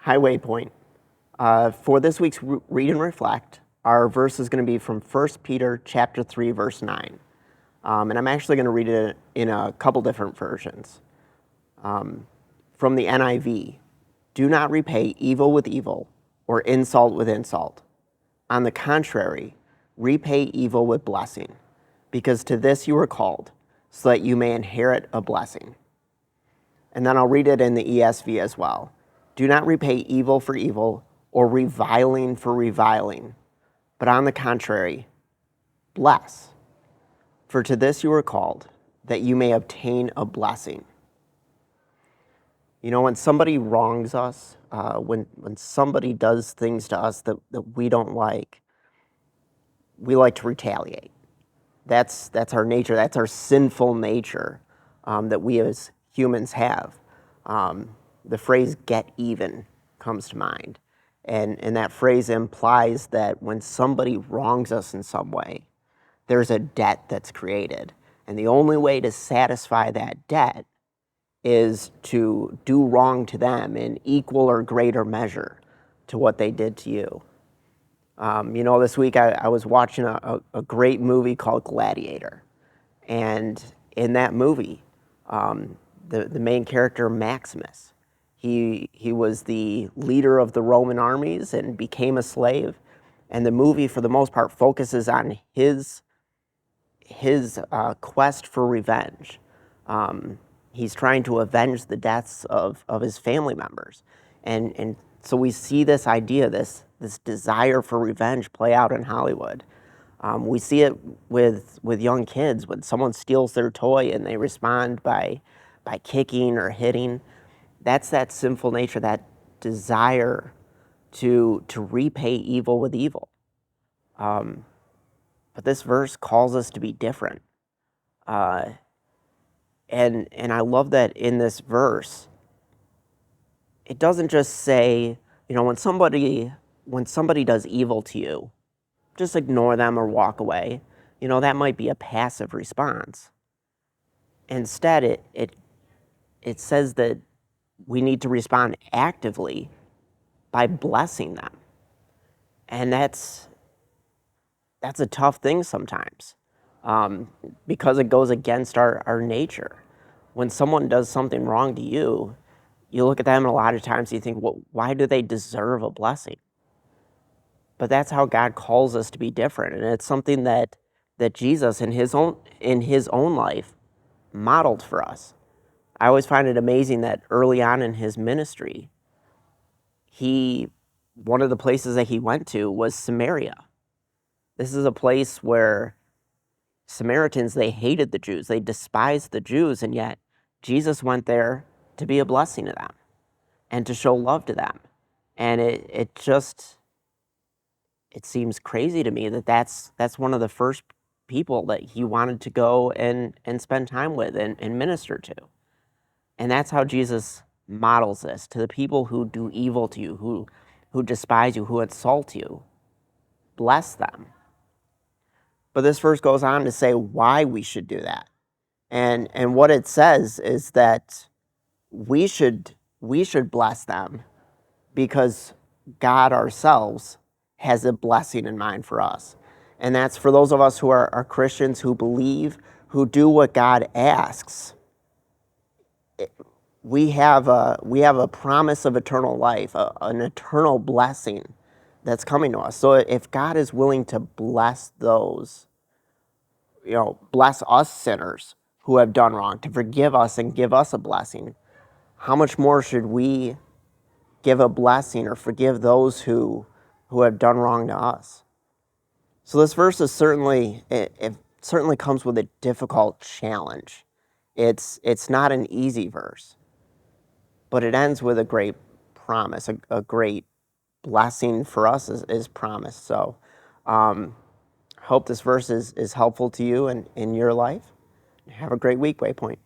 High Waypoint. For this week's Read and Reflect, our verse is going to be from 1 Peter chapter 3, verse 9. And I'm actually going to read it in a couple different versions. From the NIV, do not repay evil with evil or insult with insult. On the contrary, repay evil with blessing, because to this you were called, so that you may inherit a blessing. And then I'll read it in the ESV as well. Do not repay evil for evil or reviling for reviling, but on the contrary, bless. For to this you were called, that you may obtain a blessing. You know, when somebody wrongs us, when somebody does things to us that we don't like, we like to retaliate. That's our nature. That's our sinful nature that we as humans have. The phrase "get even" comes to mind, and that phrase implies that when somebody wrongs us in some way, there's a debt that's created, and the only way to satisfy that debt is to do wrong to them in equal or greater measure to what they did to you. This week I was watching a great movie called Gladiator. And in that movie, the main character, Maximus, he was the leader of the Roman armies and became a slave. And the movie, for the most part, focuses on his quest for revenge. He's trying to avenge the deaths of his family members. And so we see this idea, this desire for revenge play out in Hollywood. We see it with young kids when someone steals their toy and they respond by kicking or hitting. That's that sinful nature, that desire to repay evil with evil. But this verse calls us to be different. And I love that in this verse, it doesn't just say, when somebody does evil to you, just ignore them or walk away. That might be a passive response. Instead, it says that we need to respond actively by blessing them. And that's a tough thing sometimes, because it goes against our nature. When someone does something wrong to you, you look at them and a lot of times you think, well, why do they deserve a blessing? But that's how God calls us to be different, and it's something that Jesus in his own life modeled for us. I always find it amazing that early on in his ministry, one of the places that he went to was Samaria. This is a place where Samaritans, they hated the Jews, they despised the Jews, and yet Jesus went there to be a blessing to them and to show love to them. And it seems crazy to me that that's one of the first people that he wanted to go and spend time with and minister to. And that's how Jesus models this to the people who do evil to you, who despise you, who insult you. Bless them. But this verse goes on to say why we should do that. And what it says is that we should bless them because God ourselves has a blessing in mind for us. And that's for those of us who are Christians, who believe, who do what God asks. We have a promise of eternal life, an eternal blessing that's coming to us. So if God is willing to bless those, bless us sinners who have done wrong, to forgive us and give us a blessing, how much more should we give a blessing or forgive those who have done wrong to us? So this verse is certainly comes with a difficult challenge. It's not an easy verse, but it ends with a great promise, a great blessing for us is promised. So I hope this verse is helpful to you in your life. Have a great week, Waypoint.